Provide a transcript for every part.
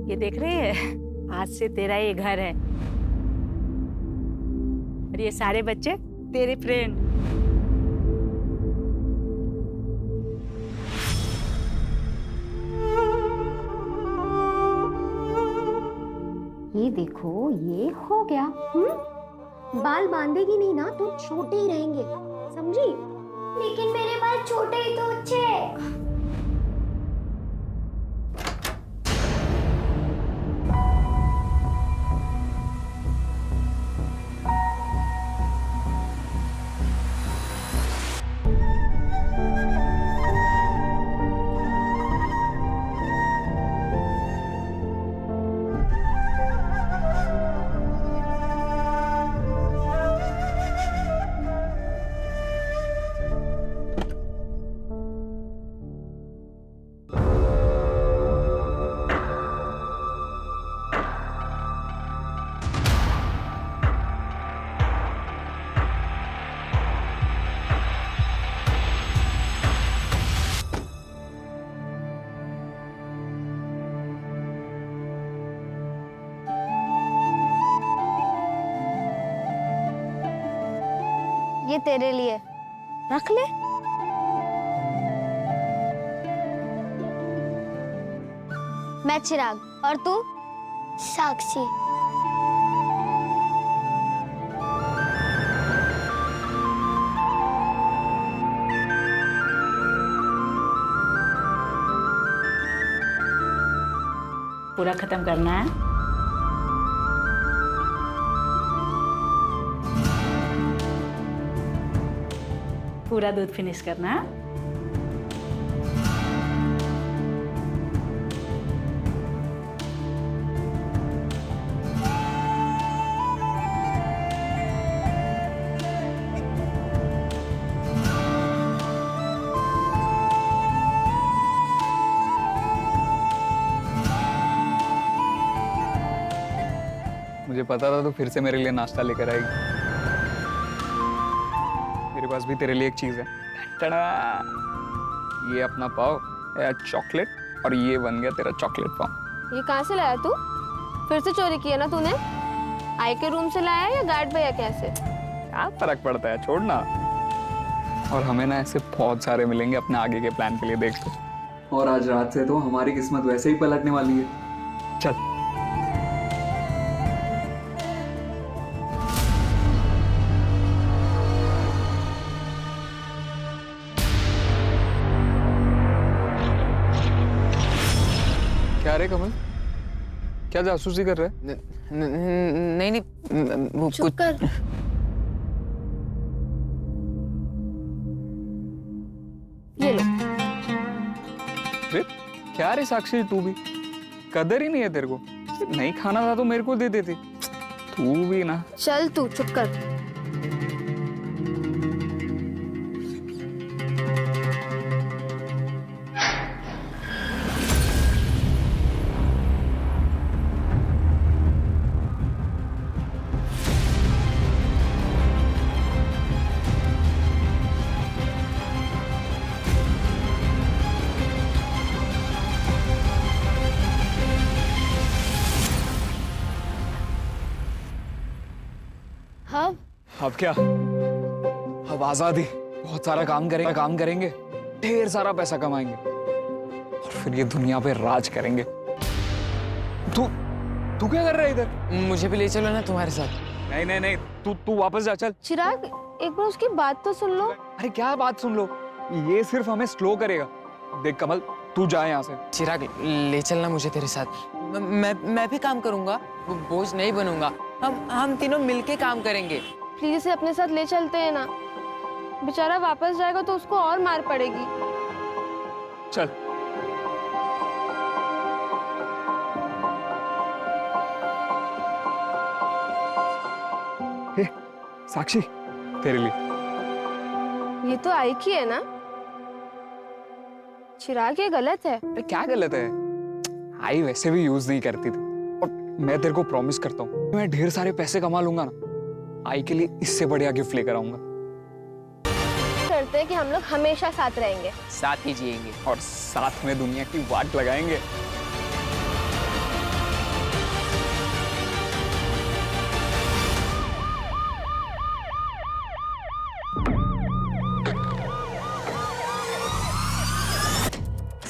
ये देख रही है, आज से तेरा ये घर है और ये सारे बच्चे तेरे फ्रेंड। ये देखो, ये हो गया। बाल बांधेगी नहीं ना तो छोटे ही रहेंगे, समझी? लेकिन मेरे बाल छोटे ही तो अच्छे हैं। ये तेरे लिए, रख ले। मैं चिराग और तू? साक्षी। पूरा खत्म करना है। पूरा दूध फिनिश करना है। मुझे पता था तो फिर से मेरे लिए नाश्ता लेकर आएगी। मेरे पास भी तेरे लिए एक चीज है। टड़ा! ये अपना पाव या चॉकलेट, और ये बन गया तेरा चॉकलेट पाव। ये कहाँ से लाया तू? फिर से चोरी किया ना तूने? आई के रूम से लाया या गार्ड भैया कैसे? क्या फर्क पड़ता है, छोड़ना। और हमें ना ऐसे बहुत सारे मिलेंगे अपने आगे के प्लान के लिए, देख लो। और आज रात से तो हमारी किस्मत वैसे ही पलटने वाली है। चल। क्या रे कमल, क्या जासूसी कर रहे हैं? नहीं नहीं, वो चुप कुछ कर। ये लो। रे, क्या रे साक्षी, तू भी कदर ही नहीं है तेरे को। नहीं खाना था तो मेरे को दे देती। तू भी ना। चल तू चुप कर। अब क्या? अब आजादी, बहुत सारा काम करेंगे, ढेर सारा पैसा कमाएंगे और फिर ये दुनिया पे राज करेंगे। तू क्या कर रहा है इधर? मुझे भी ले चलो ना तुम्हारे साथ। नहीं, तू वापस जा, चल। चिराग, एक बार उसकी बात तो सुन लो। अरे क्या बात सुन लो, ये सिर्फ हमें स्लो करेगा। देख कमल, तू जा यहाँ से। चिराग, ले चलना मुझे तेरे साथ। मैं भी काम करूंगा, वो बोझ नहीं बनूंगा। हम तीनों मिलके काम करेंगे। प्लीज इसे अपने साथ ले चलते हैं ना। बेचारा वापस जाएगा तो उसको और मार पड़ेगी। चल। हे, साक्षी, तेरे लिए। ये तो आई की है ना? चिराग, ये गलत है। अरे क्या गलत है? आई वैसे भी यूज नहीं करती थी, और मैं तेरे को प्रॉमिस करता हूँ मैं ढेर सारे पैसे कमा लूंगा ना, आई के लिए इससे बढ़िया गिफ्ट लेकर आऊंगा। करते हैं कि हम लोग हमेशा साथ रहेंगे, साथ ही जिएंगे और साथ में दुनिया की वाट लगाएंगे।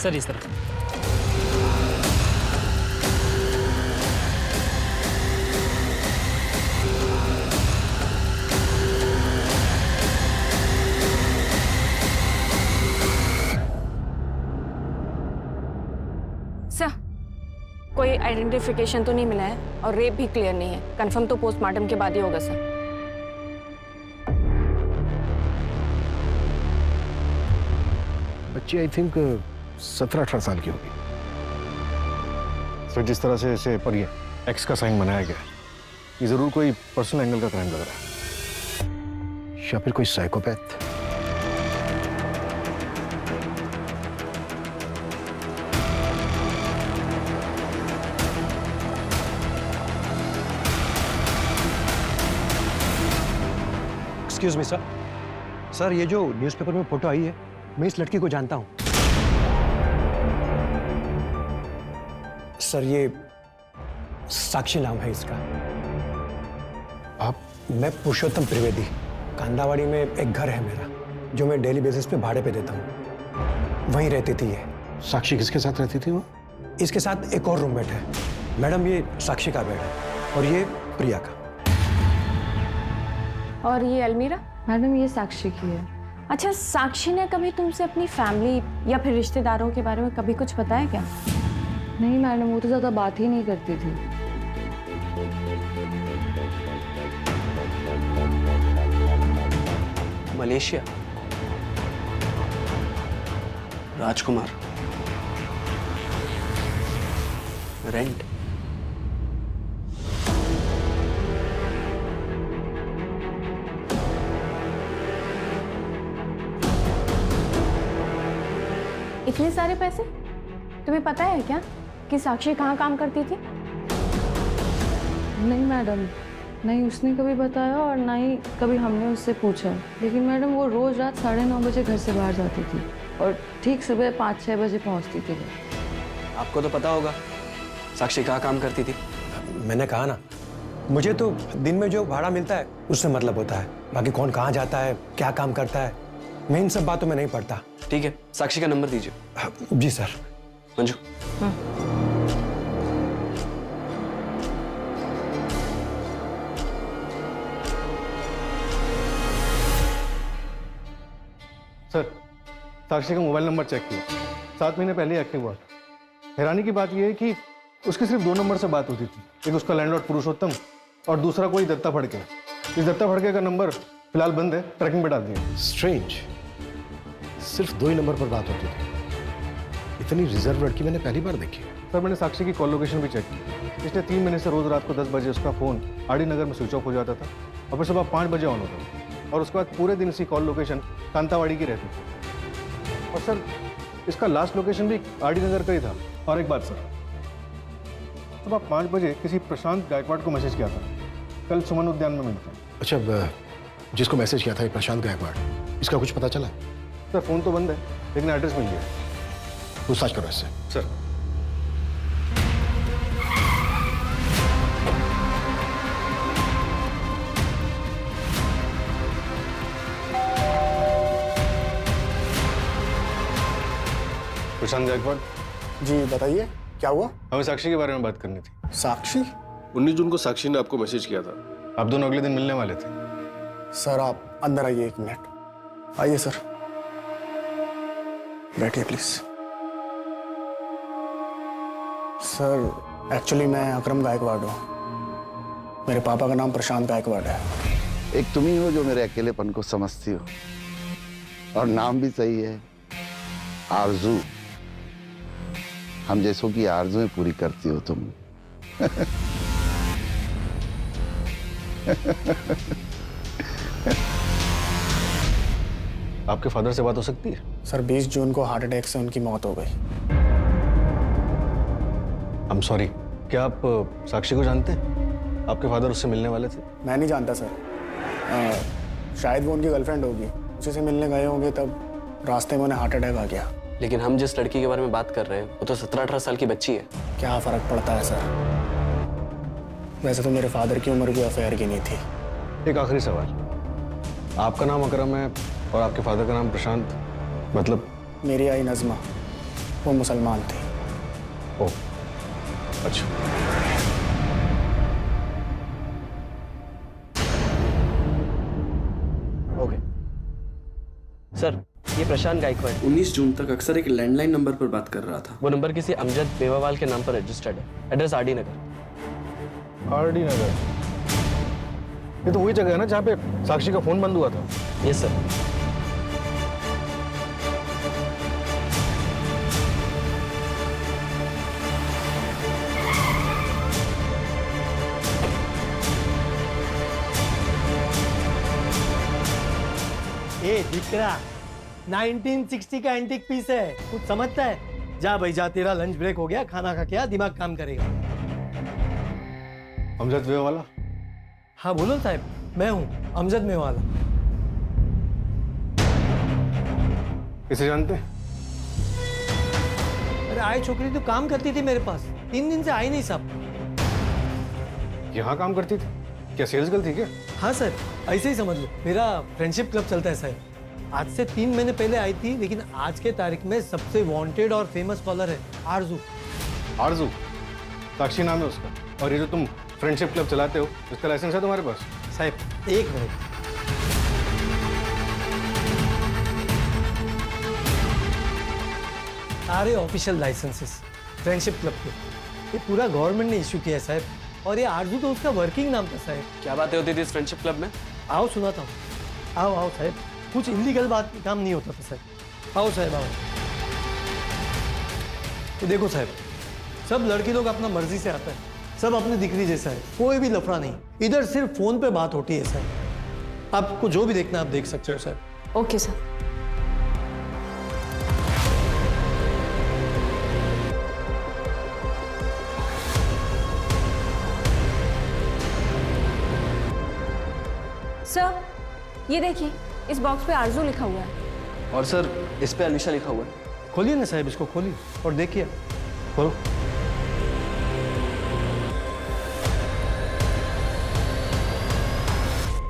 सर इस तरफ। सर, कोई आइडेंटिफिकेशन तो नहीं मिला है और रेप भी क्लियर नहीं है। कंफर्म तो पोस्टमार्टम के बाद ही होगा सर। बच्ची आई थिंक 17-18 साल की होगी। सर जिस तरह से इसे पर ये एक्स का साइन बनाया गया है, ये जरूर कोई पर्सनल एंगल का क्राइम लग रहा है या फिर कोई psychopath. Excuse me sir. Sir ये जो न्यूज़पेपर में फोटो आई है, मैं इस लड़की को जानता हूं। सर ये साक्षी नाम है इसका। आप? मैं पुरुषोत्तम त्रिवेदी। कांदावाड़ी में एक घर है मेरा जो मैं डेली बेसिस पे भाड़े पे देता हूँ, वहीं रहती थी ये। साक्षी किसके साथ रहती थी वो? इसके साथ एक और रूममेट है। मैडम ये साक्षी का बेड है और ये प्रिया का। और ये अलमीरा? मैडम ये साक्षी की है। अच्छा, साक्षी ने कभी तुमसे अपनी फैमिली या फिर रिश्तेदारों के बारे में कभी कुछ बताया क्या? नहीं मैडम, वो तो ज़्यादा बात ही नहीं करती थी। मलेशिया, राजकुमार, रेंट। इतने सारे पैसे? तुम्हें पता है क्या कि साक्षी कहाँ काम करती थी? नहीं मैडम, नहीं उसने कभी बताया और ना ही कभी हमने उससे पूछा। लेकिन मैडम वो रोज़ रात 9:30 बजे घर से बाहर जाती थी और ठीक सुबह 5-6 बजे पहुंचती थी। आपको तो पता होगा साक्षी कहाँ काम करती थी। मैंने कहा ना, मुझे तो दिन में जो भाड़ा मिलता है उससे मतलब होता है। बाकी कौन कहाँ जाता है, क्या काम करता है, मैं इन सब बातों में नहीं पड़ता। ठीक है, साक्षी का नंबर दीजिए। जी सर। मंजू। सर साक्षी का मोबाइल नंबर चेक किया, 7 महीने पहले एक्टिव हुआ। हैरानी की बात यह है कि उसकी सिर्फ 2 नंबर से बात होती थी। एक उसका लैंडलॉर्ड पुरुषोत्तम और दूसरा कोई दत्ता फड़के। इस दत्ता फड़के का नंबर फिलहाल बंद है, ट्रैकिंग पे डाल दिया। स्ट्रेंज, सिर्फ 2 ही नंबर पर बात होती थी। इतनी रिजर्व लड़की मैंने पहली बार देखी है। सर मैंने साक्षी की कॉल लोकेशन भी चेक की। पिछले 3 महीने से रोज रात को 10 बजे उसका फोन आरडी नगर में स्विच ऑफ हो जाता था और फिर सुबह 5 बजे ऑन होता था और उसके बाद पूरे दिन इसी कॉल लोकेशन कांतावाड़ी की रहती थी। और सर इसका लास्ट लोकेशन भी आरडी नगर का ही था। और एक बात सर, सुबह 5 बजे किसी प्रशांत गायकवाड़ को मैसेज किया था, कल सुमन उद्यान में मिलते हैं। अच्छा, जिसको मैसेज किया था ये प्रशांत गायकवाड़, इसका कुछ पता चला? सर फोन तो बंद है लेकिन एड्रेस मिल गया। पूछताछ करो इससे। सर प्रशांत गायकवाड़ जी बताइए, क्या हुआ? हमें साक्षी के बारे में बात करनी थी। साक्षी? 19 जून को साक्षी ने आपको मैसेज किया था, आप दोनों अगले दिन मिलने वाले थे। सर आप अंदर आइए, 1 मिनट आइए सर, बैठिए प्लीज। सर एक्चुअली मैं अकरम गायकवाड़ हूँ, मेरे पापा का नाम प्रशांत गायकवाड़ है। एक तुम ही हो जो मेरे अकेलेपन को समझती हो, और नाम भी सही है, आरजू। हम जैसों की आरजुएं पूरी करती हो तुम। आपके फादर से बात हो सकती है? सर 20 जून को हार्ट अटैक से उनकी मौत हो गई। I'm sorry, क्या आप साक्षी को जानते हैं? आपके फादर उससे मिलने वाले थे? मैं नहीं जानता सर, शायद वो उनकी गर्लफ्रेंड होगी, उसी से मिलने गए होंगे, तब रास्ते में उन्हें हार्ट अटैक आ गया। लेकिन हम जिस लड़की के बारे में बात कर रहे हैं वो तो 17-18 साल की बच्ची है। क्या फर्क पड़ता है सर, वैसे तो मेरे फादर की उम्र भी अफेयर की नहीं थी। एक आखिरी सवाल, आपका नाम अकरम है और आपके फादर का नाम प्रशांत, मतलब? मेरी आई नज़मा वो मुसलमान थी। ओ, अच्छा। ओके सर, ये प्रशांत गायकवाड़ 19 जून तक अक्सर एक लैंडलाइन नंबर पर बात कर रहा था। वो नंबर किसी अमजद बेवावाल के नाम पर रजिस्टर्ड है। एड्रेस आरडी नगर। आरडी नगर, ये तो वही जगह है ना जहाँ पे साक्षी का फोन बंद हुआ था। Yes sir. ए दिकरा 1960 का एंटीक पीस है, कुछ समझता है? जा भाई जा, तेरा लंच ब्रेक हो गया, खाना खा के आ, दिमाग काम करेगा। अमजद मेवाला? हाँ बोलो साहब, मैं हूँ अमजद मेवाला। किसे जानते? अरे आए छोकरी तो काम करती थी मेरे पास, 3 दिन से आई नहीं साहब। यहाँ काम करती थी? क्या सेल्स गर्ल थी क्या? हाँ सर, ऐसे ही समझ लो, मेरा फ्रेंडशिप क्लब चलता है सर। आज से 3 महीने पहले आई थी, लेकिन आज के तारीख में सबसे वांटेड और फेमस कॉलर है आरजू। आरजू? साक्षी नाम है उसका। और ये जो तुम फ्रेंडशिप क्लब चलाते हो, इसका लाइसेंस है तुम्हारे पास? साहब एक मिनट, सारे ऑफिशियल लाइसेंसेस फ्रेंडशिप क्लब के ये पूरा गवर्नमेंट ने इश्यू किया है साहब। और ये आरजू तो उसका वर्किंग नाम था साहब। क्या बातें होती थी इस फ्रेंडशिप क्लब में? आओ सुनाता हूँ, आओ आओ साहब, कुछ इलीगल बात काम नहीं होता था साहब। आओ साहब आओ। तो देखो साहब, सब लड़के लोग अपना मर्जी से आता है, सब अपनी दिक्री जैसा है, कोई भी लफड़ा नहीं। इधर सिर्फ फोन पे बात होती है साहब। आपको जो भी देखना आप देख सकते हो साहब। Okay sir. सर ये देखिए, इस बॉक्स पे आरजू लिखा हुआ है। और सर इस पे अलीशा लिखा हुआ है। खोलिए ना साहब, इसको खोलिए और देखिए। खोलो।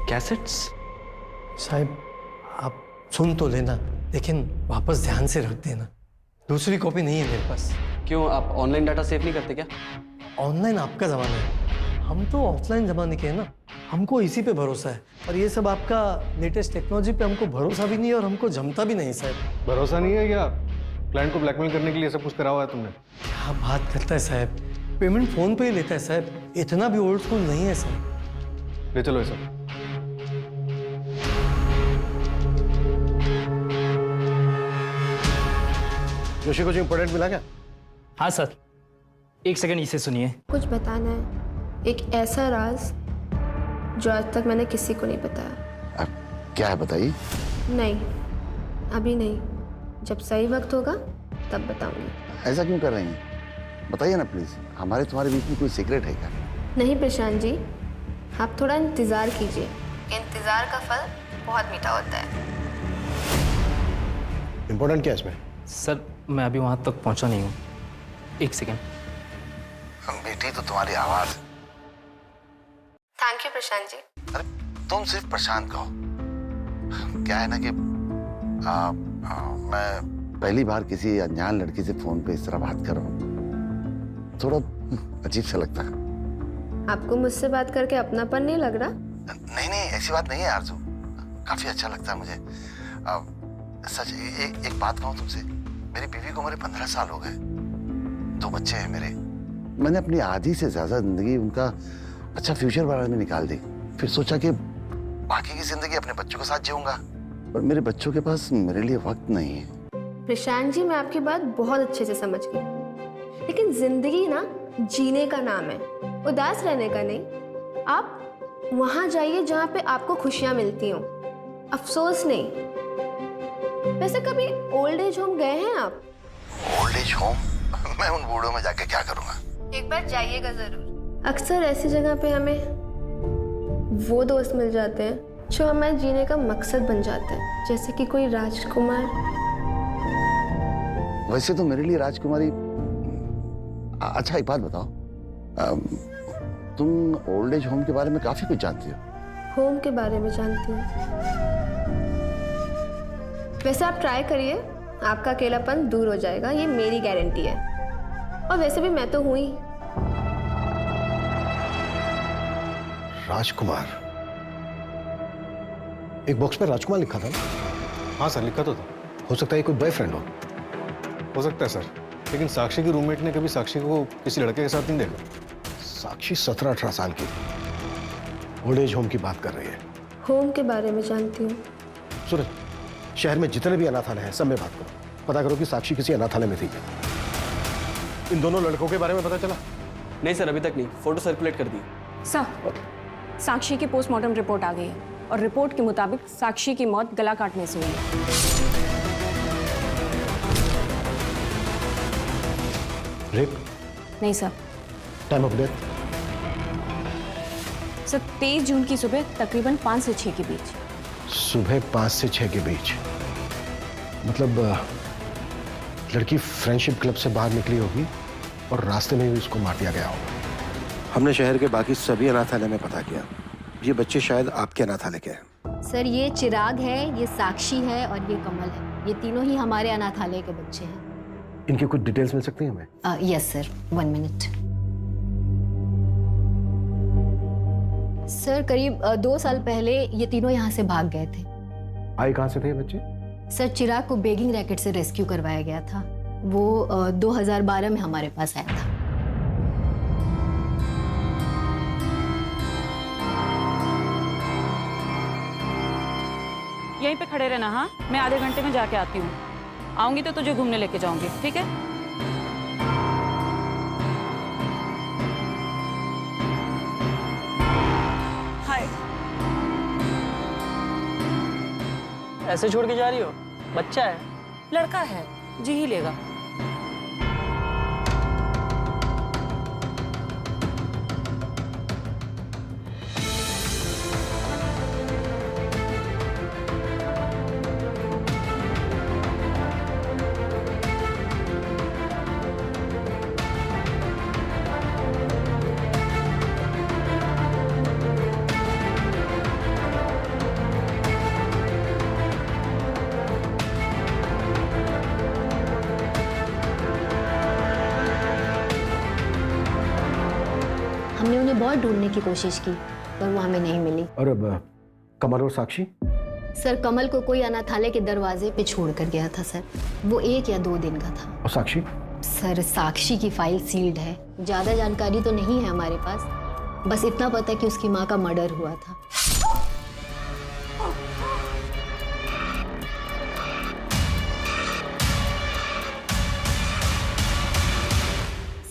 कैसेट्स? साहब आप सुन तो लेना, लेकिन वापस ध्यान से रख देना। दूसरी कॉपी नहीं है मेरे पास। क्यों, आप ऑनलाइन डाटा सेव नहीं करते क्या? ऑनलाइन आपका जमाना है, हम तो ऑफलाइन जमाने के हैं ना। हमको इसी पे भरोसा है, और ये सब आपका लेटेस्ट टेक्नोलॉजी पे हमको भरोसा भी नहीं है और हमको जमता भी नहीं साहब। भरोसा नहीं है क्या? क्लाइंट को ब्लैकमेल करने के लिए सब कुछ करा हुआ है तुमने? क्या बात करता है साहब, पेमेंट फोन पे ही लेता है साहब, इतना भी ओल्ड स्कूल नहीं है साहब। ले चलो ये सब। जोशी कुछ इंपॉर्टेंट मिला क्या? हाँ सर, एक सेकंड इसे सुनिए। कुछ बताना है, एक ऐसा राज जो आज तक मैंने किसी को नहीं बताया। अब क्या है बताइए? नहीं, अभी नहीं, जब सही वक्त होगा तब बताऊंगी। ऐसा क्यों कर रही हैं? बताइए ना प्लीज, हमारे तुम्हारे बीच में कोई सीक्रेट है क्या? नहीं प्रशांत जी, आप थोड़ा इंतजार कीजिए, इंतजार का फल बहुत मीठा होता है। इंपॉर्टेंट क्या है इसमें? सर मैं अभी वहां तक पहुंचा नहीं हूँ, एक सेकंड। बेटी तो तुम्हारी आवाज। Thank you Prashant ji. अरे तुम सिर्फ प्रशांत कहो। क्या है ना कि मैं पहली बार किसी अनजान लड़की से फोन पे इस तरह बात कर रहा हूँ, थोड़ा अजीब सा लगता है। आपको मुझसे बात करके अपनापन नहीं लग रहा? नहीं नहीं, ऐसी बात नहीं है आरजू, काफी अच्छा लगता है मुझे। सच एक बात कहूँ तुमसे, मेरी बीवी को उम्र 15 साल हो गए, 2 बच्चे हैं मेरे। मैंने अपनी आधी से ज्यादा जिंदगी उनका अच्छा फ्यूचर बनाने में निकाल दी, फिर सोचा कि बाकी की जिंदगी अपने बच्चों के साथ जीऊंगा, पर मेरे बच्चों के पास मेरे लिए वक्त नहीं है। प्रशांत जी मैं आपकी बात बहुत अच्छे से समझ गई, लेकिन जिंदगी ना जीने का नाम है, उदास रहने का नहीं। आप वहां जाइए जहां पे आपको खुशियां मिलती हों, अफसोस नहीं। वैसे कभी ओल्ड एज होम गए हैं आप? Old age home? मैं उन बूढ़ों में जाके क्या करूंगा? एक बार जाइएगा जरूर। अक्सर ऐसी जगह पे हमें वो दोस्त मिल जाते हैं जो हमारे जीने का मकसद बन जाते हैं, जैसे कि कोई राजकुमार। वैसे तो मेरे लिए राजकुमारी। अच्छा एक बात बताओ, तुम ओल्ड एज होम के बारे में काफी कुछ जानती हो। होम के बारे में जानती हूँ। वैसे आप ट्राई करिए, आपका अकेलापन दूर हो जाएगा, ये मेरी गारंटी है। और वैसे भी मैं तो हूं ही। राजकुमार, एक बॉक्स पे राजकुमार लिखा था ना? हाँ सर, लिखा तो था। हो सकता है कोई बॉयफ्रेंड हो सकता है सर, लेकिन साक्षी की रूममेट ने कभी साक्षी को किसी लड़के के साथ नहीं देखा। साक्षी 17-18 साल की ओल्ड एज होम की बात कर रही है। होम के बारे में जानती हूँ। सूरज, शहर में जितने भी अनाथालय हैं सब में बात करो, पता करो कि साक्षी किसी अनाथालय में थी। इन दोनों लड़कों के बारे में पता चला? नहीं सर, अभी तक नहीं। फोटो सर्कुलेट कर दी सर। साक्षी की पोस्टमार्टम रिपोर्ट आ गई है और रिपोर्ट के मुताबिक साक्षी की मौत गला काटने से हुई है। रेप? नहीं sir. Time of death? Sir 23 जून की सुबह तकरीबन 5 से 6 के बीच। सुबह 5 से 6 के बीच? मतलब लड़की फ्रेंडशिप क्लब से बाहर निकली होगी और रास्ते में ही उसको मार दिया गया होगा। हमने शहर के बाकी सभी अनाथालय में पता किया, ये बच्चे शायद आपके अनाथालय के हैं। सर ये चिराग है, ये साक्षी है और ये कमल है। ये तीनों ही हमारे अनाथालय के बच्चे हैं। इनकी कुछ डिटेल्स मिल सकती हैं हमें? Yes sir, 1 minute. सर करीब 2 साल पहले ये तीनों यहाँ से भाग गए थे। आए कहाँ से थे ये बच्चे? सर चिराग को बेगिंग रैकेट से रेस्क्यू करवाया गया था। वो 2012 में हमारे पास आया था। यहीं पे खड़े रहना। हाँ, मैं आधे घंटे में जाके आती हूँ। आऊंगी तो तुझे घूमने लेके जाऊंगी, ठीक है? हाय। ऐसे छोड़ के जा रही हो? बच्चा है। लड़का है, जी ही लेगा। हमने उन्हें बहुत ढूंढने की कोशिश की पर वो हमें नहीं मिली। और अब कमल और साक्षी? सर कमल को कोई अनाथालय के दरवाजे पे छोड़ कर गया था सर। वो 1 या 2 दिन का था। और साक्षी? सर साक्षी की फाइल सील्ड है। ज्यादा जानकारी तो नहीं है हमारे पास, बस इतना पता है कि उसकी माँ का मर्डर हुआ था।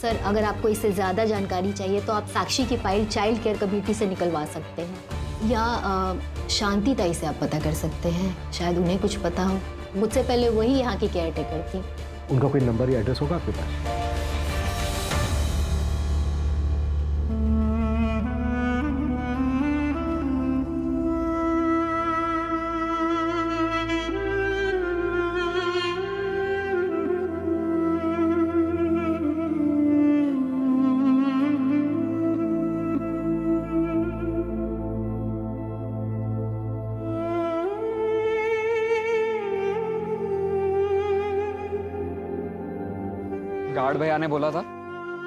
सर अगर आपको इससे ज़्यादा जानकारी चाहिए तो आप साक्षी की फाइल चाइल्ड केयर कमेटी से निकलवा सकते हैं या शांति ताई से आप पता कर सकते हैं, शायद उन्हें कुछ पता हो। मुझसे पहले वही यहाँ की केयर टेकर थी। उनका कोई नंबर या एड्रेस होगा आपके पास? गार्ड भैया ने बोला था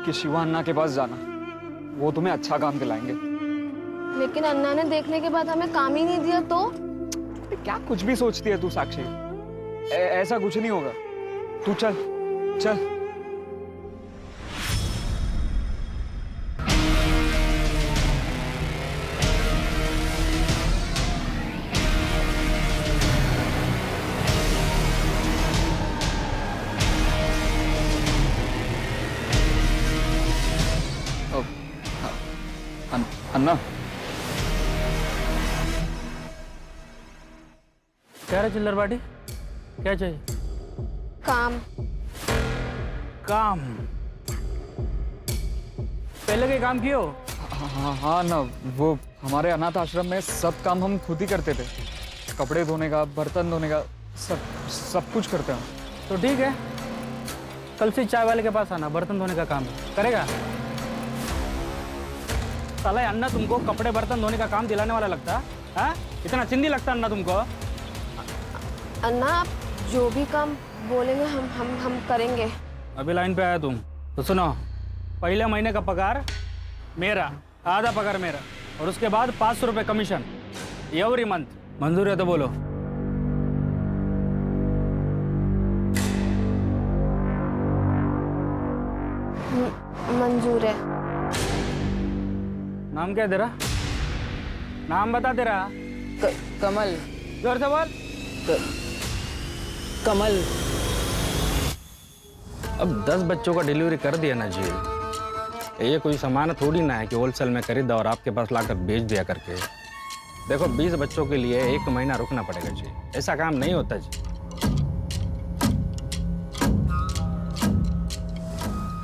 कि शिवा अन्ना के पास जाना, वो तुम्हें अच्छा काम दिलाएंगे। लेकिन अन्ना ने देखने के बाद हमें काम ही नहीं दिया तो? क्या कुछ भी सोचती है तू साक्षी? ऐसा कुछ नहीं होगा। तू चल चल। अन्ना क्या रहा चिल्लर बाटी? क्या चाहिए? काम। काम? पहले के काम कियो? हाँ ना, वो हमारे अनाथ आश्रम में सब काम हम खुद ही करते थे। कपड़े धोने का, बर्तन धोने का, सब कुछ करते हैं। तो ठीक है, कल से चाय वाले के पास आना, बर्तन धोने का काम है। करेगा? साला अन्ना तुमको कपड़े बर्तन धोने का काम दिलाने वाला लगता है? इतना चिंदी लगता अन्ना तुमको? अन्ना आप जो भी काम बोलेंगे हम करेंगे। अभी लाइन पे आया तुम तो सुनो, पहले महीने का पगार मेरा, आधा पगार मेरा, और उसके बाद 500 रुपये कमीशन एवरी मंथ। मंजूर है तो बोलो। मंजूर है। नाम क्या है तेरा? नाम बता तेरा। कमल। जोर से बोल। कमल। अब 10 बच्चों का डिलीवरी कर दिया ना जी, ये कोई सामान थोड़ी ना है कि होलसेल में खरीदा और आपके पास लाकर बेच दिया करके। देखो 20 बच्चों के लिए 1 महीना रुकना पड़ेगा जी, ऐसा काम नहीं होता जी।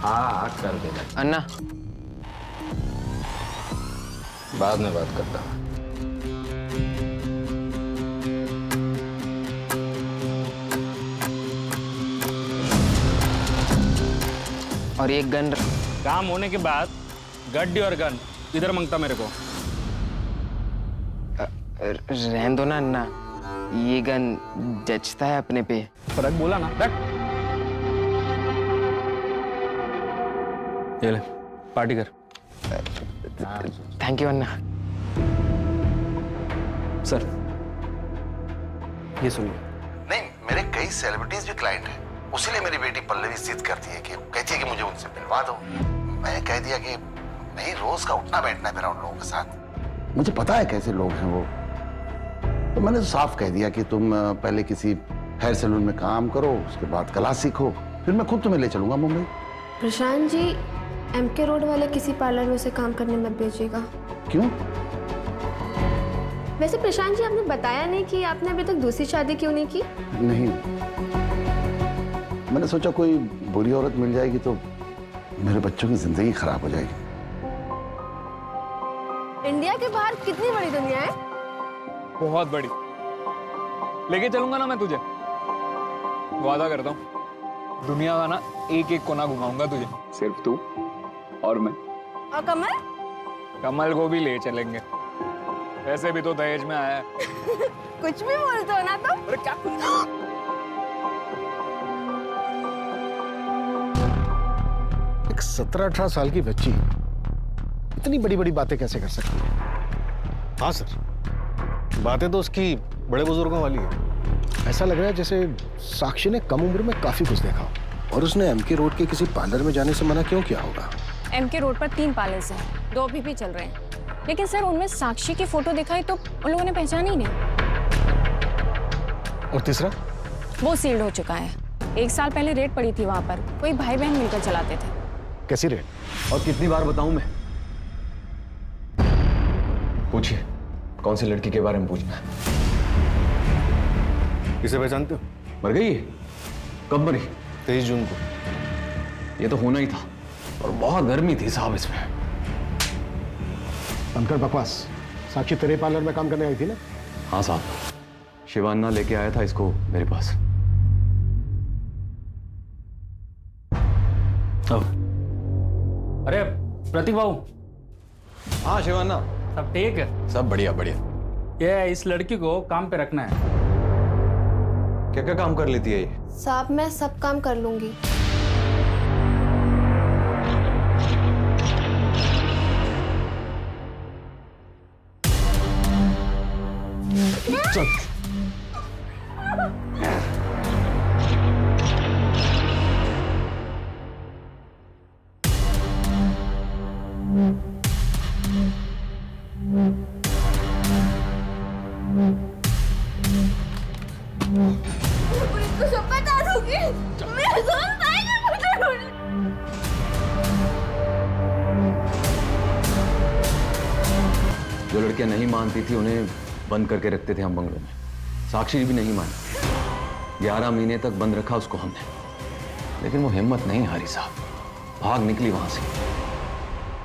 हाँ कर देना अन्ना। बाद में बात करता हूँ। और एक गन। काम होने के बाद गड्डी और गन इधर मांगता मेरे को। रहने दो ना अन्ना, ये गन जचता है अपने पे। फर्क बोला ना, रख। ये ले पार्टी कर। Thank you Anna. सर ये सुनिए। नहीं, मेरे कई सेलिब्रिटीज भी क्लाइंट हैं, उसीलिए मेरी बेटी पल्लवी जिद करती है कि कहती है कि मुझे उनसे मिलवा दो। मैंने कह दिया कि नहीं, रोज का उठना बैठना है मेरा उन लोगों के साथ। मुझे पता है कैसे लोग हैं वो, तो मैंने तो साफ कह दिया कि तुम पहले किसी हेयर सैलून में काम करो, उसके बाद कला सीखो, फिर मैं खुद तुम्हें ले चलूंगा मुंबई। प्रशांत जी, MK रोड वाले किसी पार्लर में से काम करने मत भेजिएगा। क्यों? वैसे प्रशांत जी, आपने बताया नहीं कि आपने अभी तक दूसरी शादी क्यों नहीं की? नहीं, मैंने सोचा कोई बुरी औरत मिल जाएगी तो मेरे बच्चों की जिंदगी खराब हो जाएगी। इंडिया के बाहर कितनी बड़ी दुनिया है। बहुत बड़ी। लेके चलूंगा ना मैं तुझे, वादा करता हूँ। दुनिया का ना एक एक कोना घुमाऊंगा तुझे, सिर्फ तू और मैं। और कमल? कमल को भी ले चलेंगे, वैसे भी तो दहेज में आया है। कुछ भी बोलते हो ना तुम। अरे क्या कुछ? एक 17-18 साल की बच्ची इतनी बड़ी बड़ी बातें कैसे कर सकती है? हाँ सर, बातें तो उसकी बड़े बुजुर्गों वाली है। ऐसा लग रहा है जैसे साक्षी ने कम उम्र में काफी कुछ देखा हो। और उसने MK रोड के किसी पार्लर में जाने से मना क्यों किया होगा? MK रोड पर 3 पार्लर्स हैं, 2 अभी भी चल रहे हैं। लेकिन सर, उनमें साक्षी की फोटो दिखाई तो उन लोगों ने पहचान ही नहीं। और तीसरा? वो सील्ड हो चुका है। 1 साल पहले रेड पड़ी थी वहां पर, कोई भाई बहन मिलकर चलाते थे। कैसी रेड? और कितनी बार बताऊं मैं? पूछिए, कौन सी लड़की के बारे में पूछना है? इसे पहचानते हो? मर गई? कब मरी? 23 जून को। ये तो होना ही था, और बहुत गर्मी थी साहब इसमें। बनकर बकवास। साक्षी तेरे पार्लर में काम करने आई थी ना? हाँ साहब, शिवान्ना लेके आया था इसको मेरे पास। अरे प्रतीक बाबू। हाँ शिवान्ना, सब ठीक है? सब बढ़िया बढ़िया। ये इस लड़की को काम पे रखना है। क्या क्या काम कर लेती है ये? साहब, मैं सब काम कर लूंगी। चल। तो सब बता दूंगी। मेरे दोस्त भाई ने मुझे जो लड़कियां नहीं मानती थी उन्हें बंद करके रखते थे हम बंगलों में। साक्षी भी नहीं मानी। 11 महीने तक बंद रखा उसको हमने, लेकिन वो हिम्मत नहीं हारी साहब, भाग निकली वहां से।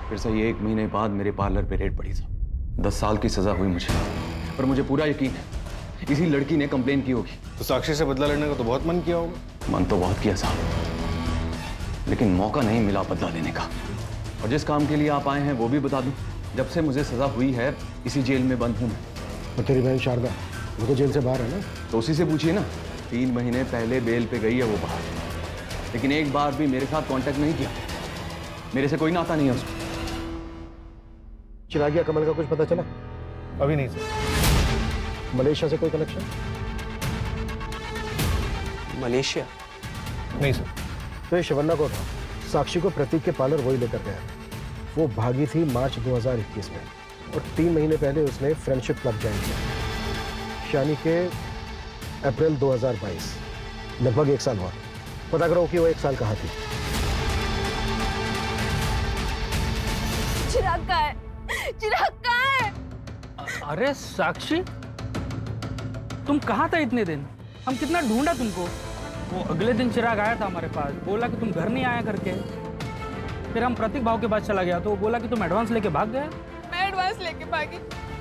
फिर से 1 महीने बाद मेरे पार्लर पे रेड पड़ी साहब। 10 साल की सजा हुई मुझे, पर मुझे पूरा यकीन है इसी लड़की ने कंप्लेन की होगी। तो साक्षी से बदला लेने का तो बहुत मन किया होगा? मन तो बहुत किया साहब, लेकिन मौका नहीं मिला बदला लेने का। और जिस काम के लिए आप आए हैं वो भी बता दूं, जब से मुझे सजा हुई है इसी जेल में बंद हूं मैं। और तेरी बहन शारदा, वो तो जेल से बाहर है ना? तो उसी से पूछिए ना, 3 महीने पहले बेल पे गई है वो बाहर, लेकिन एक बार भी मेरे साथ कांटेक्ट नहीं किया। मेरे से कोई नाता नहीं है उसको। चिरागिया कमल का कुछ पता चला? अभी नहीं सर। मलेशिया से कोई कनेक्शन? मलेशिया? नहीं सर। तो ये शिवन्ना को था, साक्षी को प्रतीक के पार्लर वही लेकर गया। वो भागी थी मार्च 2021 में और 3 महीने पहले उसने फ्रेंडशिप क्लब ज्वाइन किया, यानी के अप्रैल 2022। लगभग 1 साल हुआ। पता करो कि वो 1 साल कहाँ थी। चिराग कहाँ है? चिराग कहाँ है? अरे साक्षी, तुम कहाँ था इतने दिन? हम कितना ढूंढा तुमको। वो अगले दिन चिराग आया था हमारे पास, बोला कि तुम घर नहीं आया करके। फिर हम प्रतीक भाव के पास चला गया तो वो बोला कि तुम एडवांस लेके भाग गया। मैं एडवांस लेके भागी?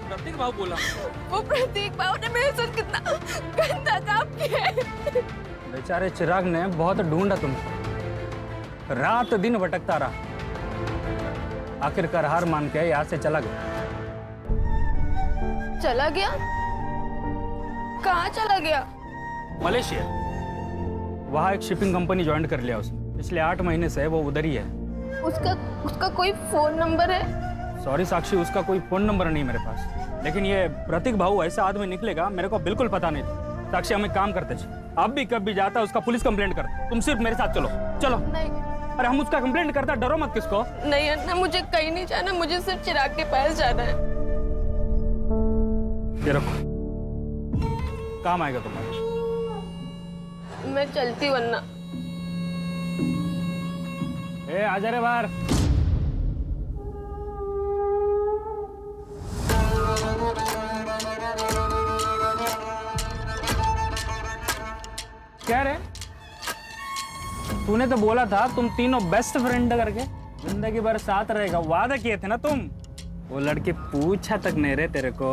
प्रतीक भाव बोला। वो प्रतीक भाव ने मेरे साथ कितना गंदा काम किया है। बेचारे चिराग ने बहुत ढूंढा तुमको, रात दिन भटकता रहा, आखिरकार हार मान के यहाँ से चला गया। चला गया? कहाँ चला गया? मलेशिया। वहाँ एक शिपिंग कंपनी ज्वाइन कर लिया उसने। पिछले 8 महीने से वो उधर ही है। उसका कोई फोन नंबर है? सॉरी साक्षी, उसका कोई फोन नंबर नहीं मेरे पास। लेकिन ये प्रतीक भाऊ ऐसा आदमी निकलेगा मेरे को बिल्कुल पता नहीं था। साक्षी, हम एक काम करते थे, अब भी कब भी जाता उसका पुलिस कंप्लेंट करते। तुम सिर्फ मेरे साथ चलो। चलो। नहीं। अरे हम उसका कंप्लेंट करता, डरो मत किसको। नहीं अन्ना, मुझे कहीं नहीं जाना, मुझे सिर्फ चिराग के पास जाना है। ये रखो, काम आएगा तुम्हारे। मैं चलती वरना। ए आजा रे बाहर। क्या रे, तूने तो बोला था तुम तीनों बेस्ट फ्रेंड करके जिंदगी भर साथ रहेगा, वादा किए थे ना तुम। वो लड़की पूछा तक नहीं रे तेरे को।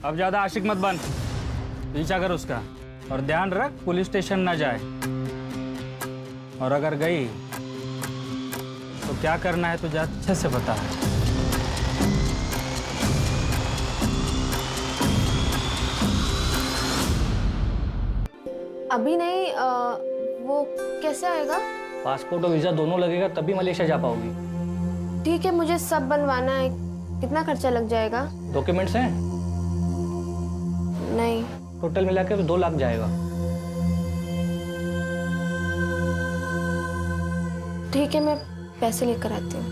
अब ज्यादा आशिक मत बन, पीछा कर उसका और ध्यान रख पुलिस स्टेशन ना जाए। और अगर गई तो क्या करना है तुझे अच्छे से पता है। अभी नहीं, वो कैसे आएगा? पासपोर्ट और वीजा दोनों लगेगा तभी मलेशिया जा पाओगी। ठीक है, मुझे सब बनवाना है। कितना खर्चा लग जाएगा? डॉक्यूमेंट्स हैं? नहीं। टोटल मिला के 2 लाख जाएगा। ठीक है, मैं पैसे लेकर आती हूँ।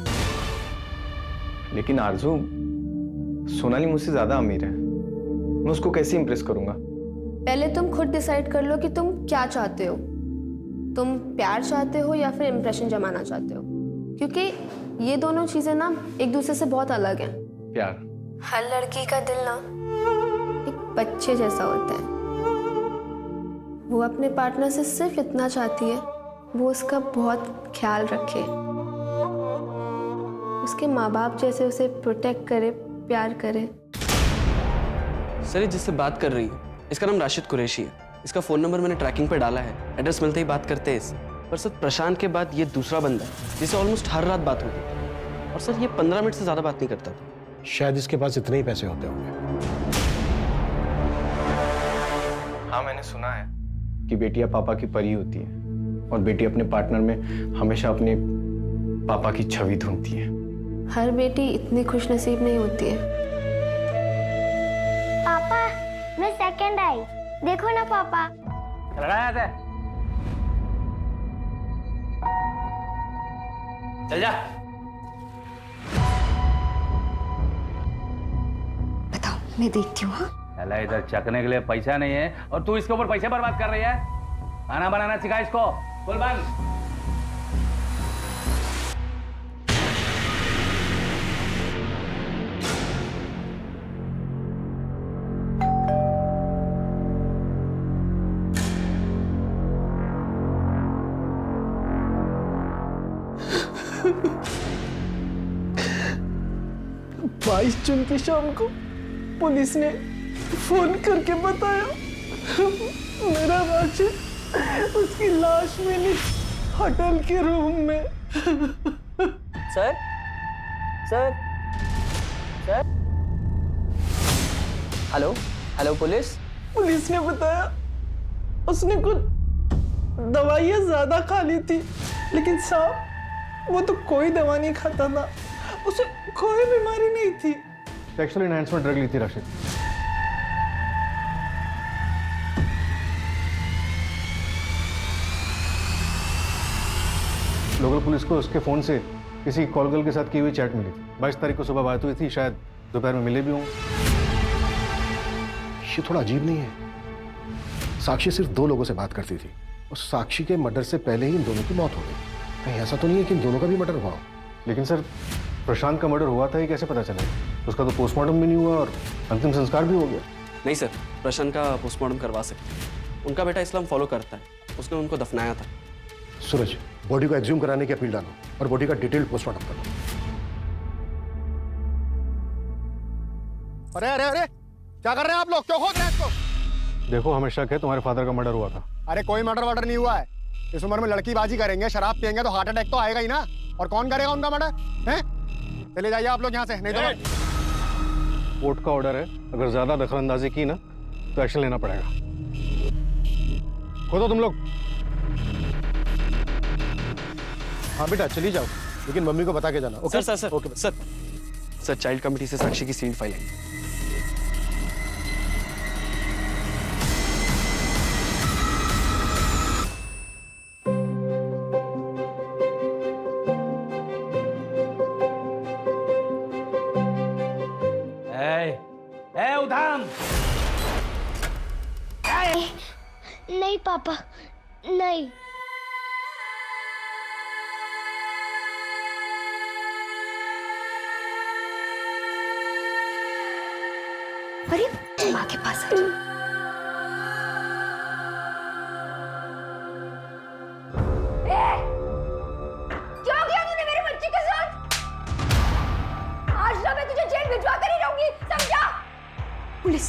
लेकिन आरजू, सोनाली मुझसे ज्यादा अमीर है, मैं उसको कैसे इंप्रेस करूंगा? पहले तुम खुद डिसाइड कर लो कि तुम क्या चाहते हो। तुम प्यार चाहते हो या फिर इम्प्रेशन जमाना चाहते हो, क्योंकि ये दोनों चीजें ना एक दूसरे से बहुत अलग हैं। प्यार? हर लड़की का दिल ना एक बच्चे जैसा होता है। वो अपने पार्टनर से सिर्फ इतना चाहती है, वो उसका बहुत ख्याल रखे, उसके माँ बाप जैसे उसे प्रोटेक्ट करे, प्यार करे। सर, ये जिससे बात कर रही है इसका नाम राशिद कुरैशी है। इसका फ़ोन नंबर मैंने ट्रैकिंग पे डाला है, एड्रेस मिलते ही बात करते हैं इससे। पर सर, प्रशांत के बाद ये दूसरा बंदा है जिसे ऑलमोस्ट हर रात बात होती है। और सर, ये 15 मिनट से ज़्यादा बात नहीं करता था। शायद इसके पास इतने ही पैसे होते होंगे। हाँ, मैंने सुना है कि बेटियां पापा की परी होती है और बेटी अपने पार्टनर में हमेशा अपने पापा की छवि ढूंढती है। हर बेटी इतनी खुशनसीब नहीं होती है। पापा, मैं सेकंड आई, देखो ना पापा। चल जा। बताओ, मैं देखती हूँ। अल्लाह, इधर चखने के लिए पैसा नहीं है और तू इसके ऊपर पैसे बर्बाद कर रही है। खाना बनाना सिखा इसको। बोल बंद। बाईस जून की शाम को पुलिस ने फोन करके बताया मेरा राशिद उसकी लाश मिली होटल के रूम में। Sir, sir, sir, hello, hello police. Police ने बताया उसने कुछ दवाइयाँ ज्यादा खा ली थी, लेकिन साहब वो तो कोई दवा नहीं खाता था, उसे कोई बीमारी नहीं थी। सेक्सुअल एनहांसमेंट ड्रग ली थी राशिद। लोकल पुलिस को उसके फोन से किसी कॉल गर्ल के साथ की हुई चैट मिली थी। 22 तारीख को सुबह बात हुई थी, शायद दोपहर में मिले भी होंगे। ये थोड़ा अजीब नहीं है? साक्षी सिर्फ 2 लोगों से बात करती थी और साक्षी के मर्डर से पहले ही इन दोनों की मौत हो गई। कहीं ऐसा तो नहीं है कि इन दोनों का भी मर्डर हुआ हो? लेकिन सर, प्रशांत का मर्डर हुआ था ये कैसे पता चला? उसका तो पोस्टमार्टम भी नहीं हुआ और अंतिम संस्कार भी हो गया। नहीं सर, प्रशांत का पोस्टमार्टम करवा सकते हैं। उनका बेटा इस्लाम फॉलो करता है, उसने उनको दफनाया था। सूरज, बॉडी को एक्सह्यूम कराने की अपील डालो और बॉडी का डिटेल्ड पोस्टमार्टम करो। अरे अरे अरे, क्या कर रहे हैं आप लोग? क्यों खोद रहे हैं इसको? देखो, हमें शक है तुम्हारे फादर का मर्डर हुआ था। अरे कोई मर्डर वर्डर नहीं हुआ है। इस उम्र में लड़कीबाजी करेंगे, शराब पियेंगे तो हार्ट अटैक तो आएगा ही ना। और कौन करेगा उनका मर्डर? हैं? चले जाइए आप लोग यहाँ से, नहीं तो कोर्ट का ऑर्डर है, अगर ज्यादा दखलंदाजी की ना तो एक्शन लेना पड़ेगा। खोदो तुम लोग। हाँ बेटा, चली जाओ, लेकिन मम्मी को बता के जाना। Okay sir okay sir. Sir, child committee से साक्षी की सील्ड फाइल है। उधाम। नहीं पापा, नहीं। अरे माँ के पास आ जाओ। क्या किया तूने मेरे बच्चे के साथ? आज ना मैं तुझे जेल भिजवा कर ही रहूंगी, समझा? पुलिस।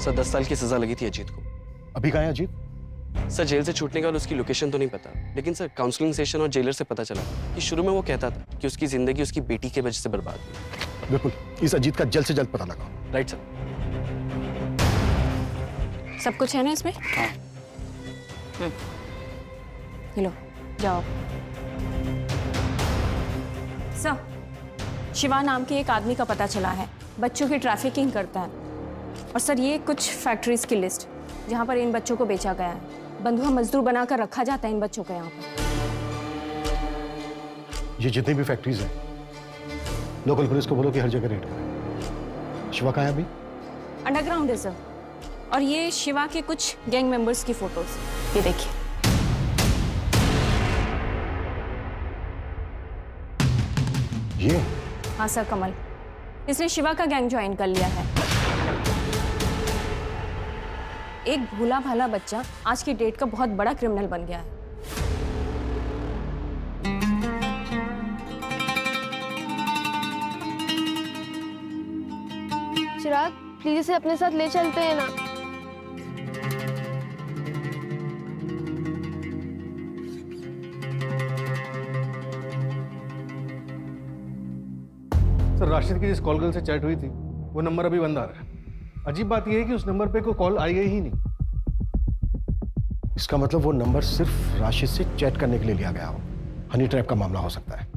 सर, 10 साल की सजा लगी थी अजीत को। अभी कहाँ है अजीत? सर, जेल से छूटने के बाद उसकी लोकेशन तो नहीं पता, लेकिन सर काउंसलिंग सेशन और जेलर से पता चला कि शुरू में वो कहता था कि उसकी जिंदगी उसकी बेटी के वजह से बर्बाद हुई। बिल्कुल, इस अजीत का जल्द से जल्द पता लगाओ। Right sir. सब कुछ है ना इसमें? हाँ। लो, जाओ। सर, शिवा नाम के एक आदमी का पता चला है, बच्चों की ट्रैफिकिंग करता है। और सर, ये कुछ फैक्ट्रीज की लिस्ट जहाँ पर इन बच्चों को बेचा गया है। बंधुआ मजदूर बनाकर रखा जाता है इन बच्चों को यहाँ पर। ये जितनी भी फैक्ट्रीज हैं, लोकल पुलिस को बोलो कि हर जगह रेड करें। शिवा कहाँ है अभी? अंडरग्राउंड है सर। और ये शिवा के कुछ गैंग मेंबर्स की फोटोज, ये देखिए। ये? हाँ सर, कमल, इसने शिवा का गैंग ज्वाइन कर लिया है। एक भोला भाला बच्चा आज की डेट का बहुत बड़ा क्रिमिनल बन गया है। चिराग, प्लीज इसे अपने साथ ले चलते हैं ना। सर, राशिद की जिस कॉल गर्ल से चैट हुई थी वो नंबर अभी बंद आ रहा है। अजीब बात यह है कि उस नंबर पे कोई कॉल आई ही नहीं। इसका मतलब वो नंबर सिर्फ राशिद से चैट करने के लिए लिया गया हो। हनी ट्रैप का मामला हो सकता है।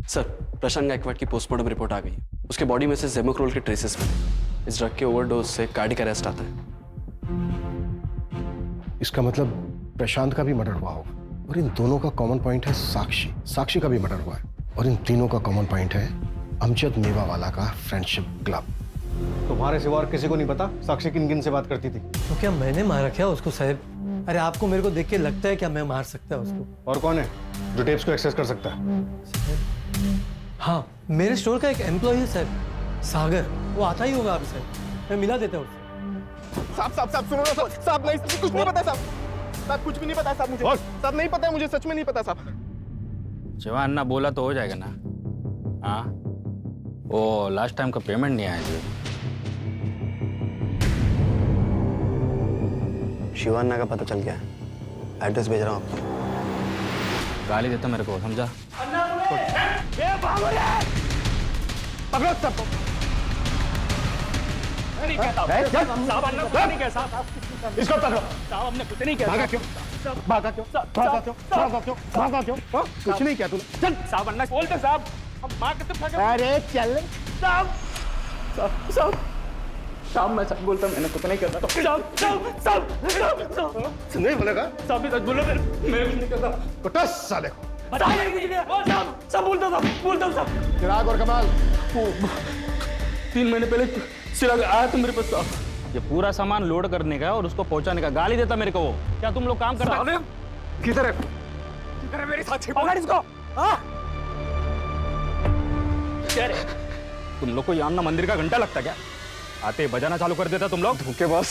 सर, प्रशांत गायकवाड़ की पोस्टमार्टम रिपोर्ट आ गई। उसके बॉडी में से जेमोक्रोल के ट्रेसेस मिले। इस ड्रग के ओवरडोज से कार्डियक अरेस्ट आता है। इसका मतलब प्रशांत का भी मर्डर हुआ हो। और इन दोनों का कॉमन पॉइंट है साक्षी। साक्षी का भी मर्डर हुआ है। और इन तीनों का कॉमन पॉइंट है अमजद मेवावाला का फ्रेंडशिप क्लब। तुम्हारे सिवा और किसी को नहीं पता साक्षी किन किन से बात करती थी? तो क्या मैंने मारा क्या उसको साहब? अरे आपको मेरे को देख के लगता है क्या मैं मार सकता है उसको? और कौन है जो टेप्स को एक्सेस कर सकता है? हाँ, मेरे स्टोर का एक एम्प्लॉय है सर, सागर। वो आता ही होगा आपसे, मैं मिला देता हूँ उससे। साहब सुनो ना साहब, नहीं कुछ नहीं पता साहब, कुछ भी नहीं पता साहब मुझे। साहब नहीं पता है मुझे, सच में नहीं पता साहब। जवान ना बोला तो हो जाएगा ना? हाँ, वो लास्ट टाइम का पेमेंट नहीं आया जी। शिवान्ना का पता चल गया है, एड्रेस भेज रहा हूँ आपको। गाली देता मेरे को, समझा? पकड़ो सबको। इसको पकड़ो। हमने कुछ नहीं किया। भागा क्यों? भागा क्यों? भागा क्यों? भागा क्यों? भागा क्यों? कुछ नहीं किया तूने। चल साहब, अन्ना बोलते साहब। हम माँ के तो अरे चल साहब। साहब साहब मैं सच बोलता, मैंने कुछ नहीं करता। साहब साहब साहब साहब नहीं बोलेगा? साहब भी सच बोलो, मैं कुछ नहीं करता। कुछ साले को सब बोलता साहब। चिराग और कमाल 3 महीने पहले चिराग आया तो मेरे पास साहब। ये पूरा सामान लोड करने का और उसको पहुंचाने का, गाली देता मेरे को वो। क्या तुम लोग काम कर रहे हो? किधर है मेरे साथ? पकड़ इसको। क्या रे? तुम लोग को यहाँ ना मंदिर का घंटा लगता क्या? आते बजाना चालू कर देता तुम लोग। धोखेबाज,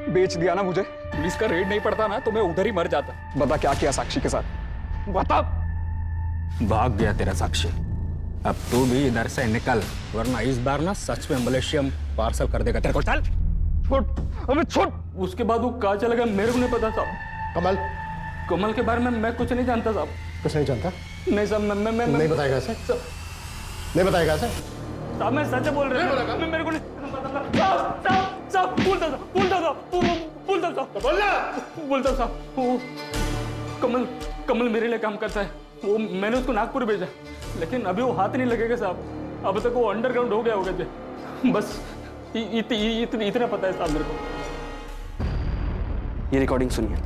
बेच दिया ना मुझे। पुलिस का रेड नहीं पड़ता ना तो मैं उधर ही मर जाता। बता क्या किया साक्षी के साथ? बता। भाग गया तेरा साक्षी। अब तू भी इधर से निकल, वरना इस बार ना सच में मलेशिया पार्सल कर देगा तेरे को। चल छोड़, अबे छोड़। उसके बाद वो कहाँ चला गया मेरे को नहीं पता साहब। कमल के बारे में मैं कुछ नहीं जानता साहब। कुछ नहीं जानता? नहीं साहब, मैं नहीं बताएगा ऐसे? नहीं बताएगा ऐसे? साहब मैं सच बोल रहा हूँ, मेरे को नहीं साहब बोलता साहब। कमल मेरे लिए काम करता है। वो मैंने उसको नागपुर भेजा, लेकिन अभी वो हाथ नहीं लगेगा साहब। अब तक वो अंडरग्राउंड हो गया होगा। बस इतना पता है साहब मेरे को। ये रिकॉर्डिंग सुनिए।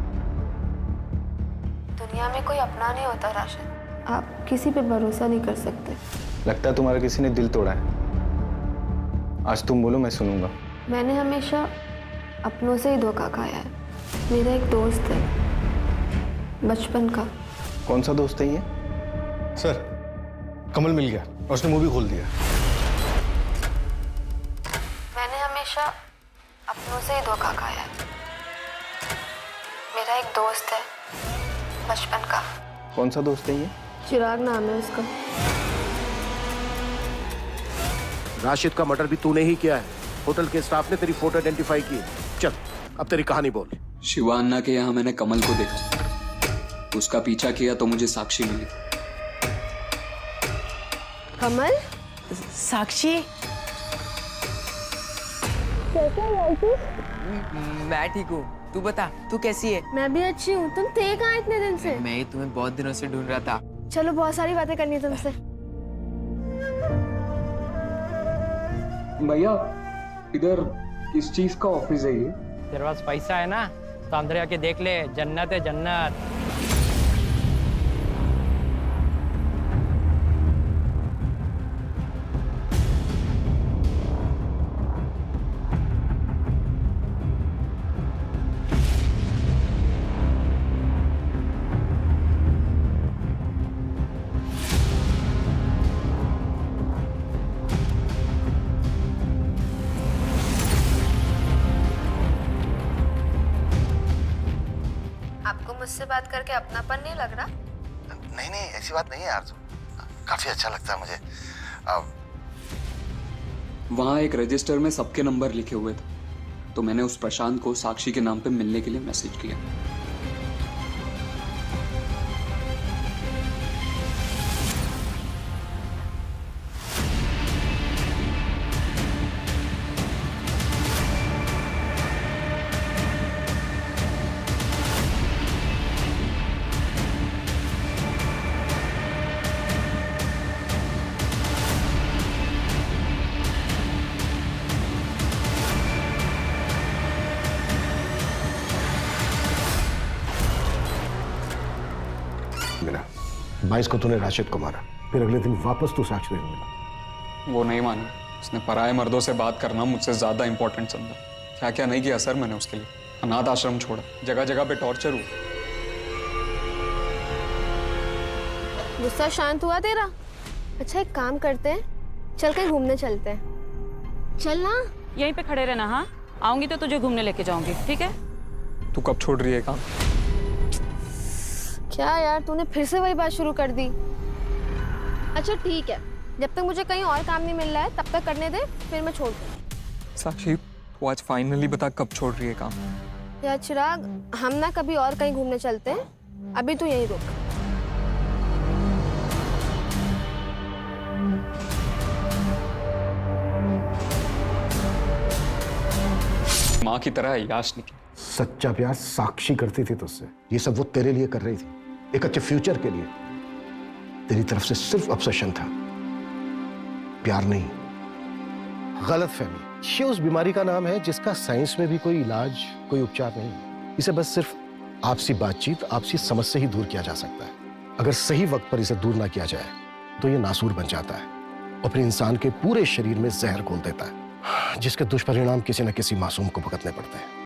दुनिया में कोई अपना नहीं होता राशिद, आप किसी पे भरोसा नहीं कर सकते। लगता है तुम्हारा किसी ने दिल तोड़ा है। आज तुम बोलो, मैं सुनूंगा। मैंने हमेशा अपनों से ही धोखा खाया है। मेरा एक दोस्त है बचपन का। कौन सा दोस्त है ये? सर, कमल मिल गया और उसने मूवी खोल दिया। मैंने हमेशा अपनों से ही धोखा खाया है। मेरा एक दोस्त है बचपन का। कौन सा दोस्त है ये? चिराग नाम है उसका। राशिद का मर्डर भी तूने ही किया है। होटल के स्टाफ ने तेरी फोटो आइडेंटिफाई की। चल अब तेरी कहानी बोल। शिवान्ना के यहाँ मैंने कमल को देखा, उसका पीछा किया तो मुझे साक्षी मिली। कमल? साक्षी? कैसा है? मैं ठीक हूँ, तू बता, तू कैसी है? मैं भी अच्छी हूँ। तुम थे कहाँ इतने दिन से? मैं ही तुम्हें बहुत दिनों से ढूंढ रहा था। चलो बहुत सारी बातें करनी है तुमसे। भैया इधर किस चीज का ऑफिस है ये? तेरे पास पैसा है ना तो अंदर आके देख ले, जन्नत है जन्नत। मुझसे बात करके अपनापन नहीं लग रहा? नहीं नहीं, ऐसी बात नहीं है आरज़ू। काफी अच्छा लगता है मुझे। वहाँ एक रजिस्टर में सबके नंबर लिखे हुए थे, तो मैंने उस प्रशांत को साक्षी के नाम पे मिलने के लिए मैसेज किया। मिला 22 को तूने राशिद को मारा, फिर अगले दिन वापस तू साक्षी को मिला। वो नहीं माना। उसने पराये मर्दों से बात करना मुझसे ज्यादा इंपॉर्टेंट समझा। क्या क्या नहीं किया सर मैंने उसके लिए। अनाथ आश्रम छोड़ा, जगह जगह पे टॉर्चर हुआ। गुस्सा शांत हुआ तेरा? अच्छा एक काम करते हैं, चल कहीं घूमने चलते हैं। चल ना। यहीं पे खड़े रहना। हाँ, आऊंगी तो तुझे घूमने लेके जाऊंगी, ठीक है? तू कब छोड़ रही है काम? क्या यार, तूने फिर से वही बात शुरू कर दी। अच्छा ठीक है, जब तक मुझे कहीं और काम नहीं मिल रहा है तब तक करने दे, फिर मैं छोड़ दूँ। साक्षी तू आज फाइनली बता कब छोड़ रही है काम? या चिराग, हम ना कभी और कहीं घूमने चलते हैं, अभी तू यहीं रुक। माँ की तरह है याशनी की। सच्चा प्यार साक्षी करती थी तुझसे, ये सब वो तेरे लिए कर रही थी, एक अच्छे फ्यूचर के लिए। तेरी तरफ से सिर्फ ऑब्सेशन था, प्यार नहीं। गलत फहमी, ये उस बीमारी का नाम है जिसका साइंस में भी कोई इलाज, कोई उपचार नहीं है। इसे बस सिर्फ आपसी बातचीत, आपसी समझ से ही दूर किया जा सकता है। अगर सही वक्त पर इसे दूर ना किया जाए तो ये नासूर बन जाता है और फिर इंसान के पूरे शरीर में जहर घोल देता है, जिसके दुष्परिणाम किसी न किसी मासूम को भुगतने पड़ते हैं।